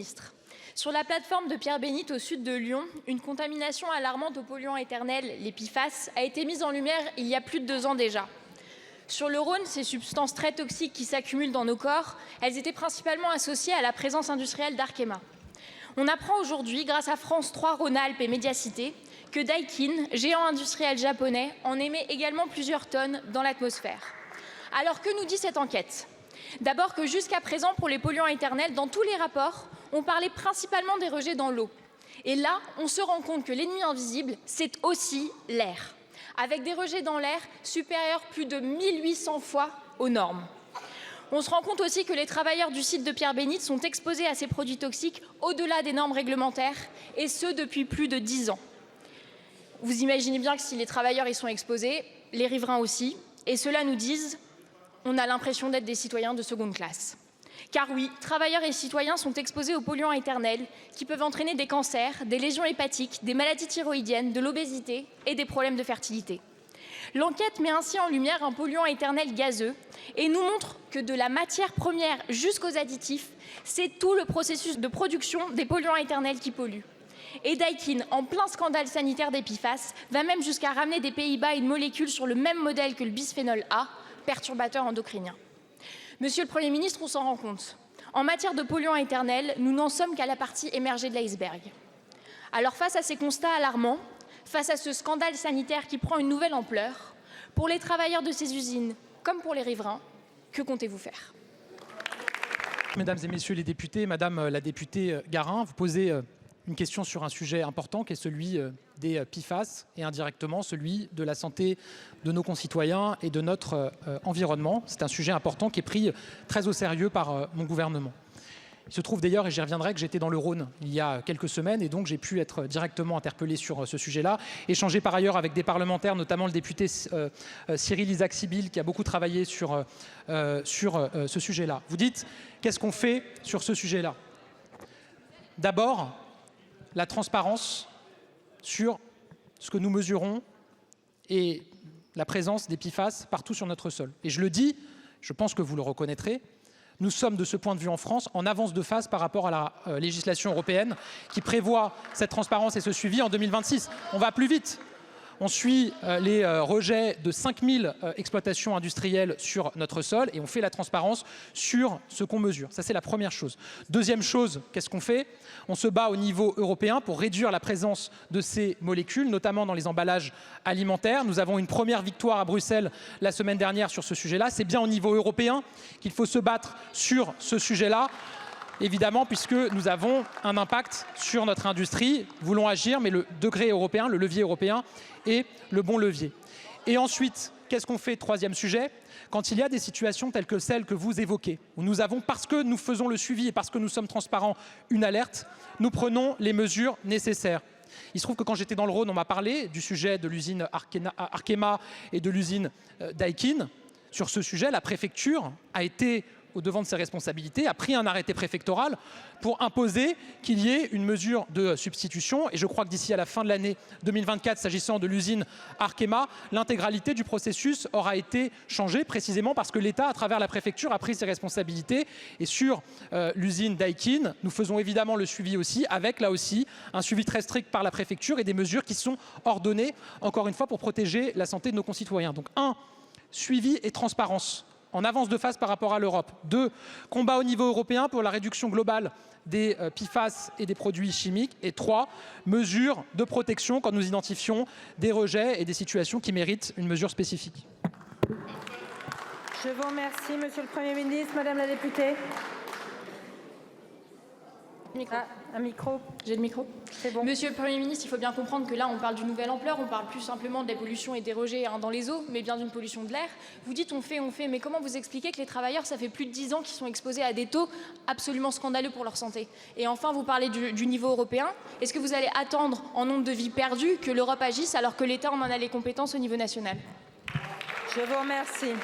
ministre. Sur la plateforme de Pierre-Bénite, au sud de Lyon, une contamination alarmante aux polluants éternels, les PFAS, a été mise en lumière il y a plus de 2 ans déjà. Sur le Rhône, ces substances très toxiques qui s'accumulent dans nos corps, elles étaient principalement associées à la présence industrielle d'Arkema. On apprend aujourd'hui, grâce à France 3, Rhône-Alpes et Médiacité, que Daikin, géant industriel japonais, en émet également plusieurs tonnes dans l'atmosphère. Alors que nous dit cette enquête? D'abord que jusqu'à présent, pour les polluants éternels, dans tous les rapports, on parlait principalement des rejets dans l'eau. Et là, on se rend compte que l'ennemi invisible, c'est aussi l'air, avec des rejets dans l'air supérieurs plus de 1800 fois aux normes. On se rend compte aussi que les travailleurs du site de Pierre-Bénite sont exposés à ces produits toxiques au-delà des normes réglementaires, et ce depuis plus de 10 ans. Vous imaginez bien que si les travailleurs y sont exposés, les riverains aussi, et ceux-là nous disent « on a l'impression d'être des citoyens de seconde classe ». Car oui, travailleurs et citoyens sont exposés aux polluants éternels qui peuvent entraîner des cancers, des lésions hépatiques, des maladies thyroïdiennes, de l'obésité et des problèmes de fertilité. L'enquête met ainsi en lumière un polluant éternel gazeux et nous montre que de la matière première jusqu'aux additifs, c'est tout le processus de production des polluants éternels qui polluent. Et Daikin, en plein scandale sanitaire des PFAS, va même jusqu'à ramener des Pays-Bas une molécule sur le même modèle que le bisphénol A, perturbateur endocrinien. Monsieur le Premier ministre, on s'en rend compte. En matière de polluants éternels, nous n'en sommes qu'à la partie émergée de l'iceberg. Alors face à ces constats alarmants, face à ce scandale sanitaire qui prend une nouvelle ampleur, pour les travailleurs de ces usines comme pour les riverains, que comptez-vous faire? Mesdames et messieurs les députés, Madame la députée Garin, vous posez une question sur un sujet important qui est celui des PFAS et indirectement celui de la santé de nos concitoyens et de notre environnement. C'est un sujet important qui est pris très au sérieux par mon gouvernement. Il se trouve d'ailleurs, et j'y reviendrai, que j'étais dans le Rhône il y a quelques semaines et donc j'ai pu être directement interpellé sur ce sujet-là, échanger par ailleurs avec des parlementaires, notamment le député Cyril Isaac-Sibille qui a beaucoup travaillé sur ce sujet-là. Vous dites, qu'est-ce qu'on fait sur ce sujet-là? D'abord, la transparence sur ce que nous mesurons et la présence des PFAS partout sur notre sol. Et je le dis, je pense que vous le reconnaîtrez, nous sommes de ce point de vue en France en avance de phase par rapport à la législation européenne qui prévoit cette transparence et ce suivi en 2026. On va plus vite. On suit les rejets de 5000 exploitations industrielles sur notre sol et on fait la transparence sur ce qu'on mesure. Ça, c'est la première chose. Deuxième chose, qu'est-ce qu'on fait? On se bat au niveau européen pour réduire la présence de ces molécules, notamment dans les emballages alimentaires. Nous avons une première victoire à Bruxelles la semaine dernière sur ce sujet-là. C'est bien au niveau européen qu'il faut se battre sur ce sujet-là. Évidemment, puisque nous avons un impact sur notre industrie, voulons agir, mais le degré européen, le levier européen est le bon levier. Et ensuite, qu'est-ce qu'on fait? Troisième sujet, quand il y a des situations telles que celles que vous évoquez, où nous avons, parce que nous faisons le suivi et parce que nous sommes transparents, une alerte, nous prenons les mesures nécessaires. Il se trouve que quand j'étais dans le Rhône, on m'a parlé du sujet de l'usine Arkema et de l'usine Daikin. Sur ce sujet, la préfecture a été au devant de ses responsabilités, a pris un arrêté préfectoral pour imposer qu'il y ait une mesure de substitution. Et je crois que d'ici à la fin de l'année 2024, s'agissant de l'usine Arkema, l'intégralité du processus aura été changée, précisément parce que l'État, à travers la préfecture, a pris ses responsabilités. Et sur l'usine Daikin, nous faisons évidemment le suivi aussi, avec là aussi un suivi très strict par la préfecture et des mesures qui sont ordonnées, encore une fois, pour protéger la santé de nos concitoyens. Donc, 1, suivi et transparence en avance de phase par rapport à l'Europe. 2, combat au niveau européen pour la réduction globale des PFAS et des produits chimiques. Et 3, mesures de protection quand nous identifions des rejets et des situations qui méritent une mesure spécifique. Je vous remercie, Monsieur le Premier ministre. Madame la députée. Un micro. J'ai le micro. C'est bon. Monsieur le Premier ministre, il faut bien comprendre que là, on parle d'une nouvelle ampleur. On parle plus simplement de la pollution et des rejets dans les eaux, mais bien d'une pollution de l'air. Vous dites on fait. Mais comment vous expliquez que les travailleurs, ça fait plus de 10 ans qu'ils sont exposés à des taux absolument scandaleux pour leur santé? Et enfin, vous parlez du niveau européen. Est-ce que vous allez attendre, en nombre de vies perdues, que l'Europe agisse alors que l'État en a les compétences au niveau national? Je vous remercie.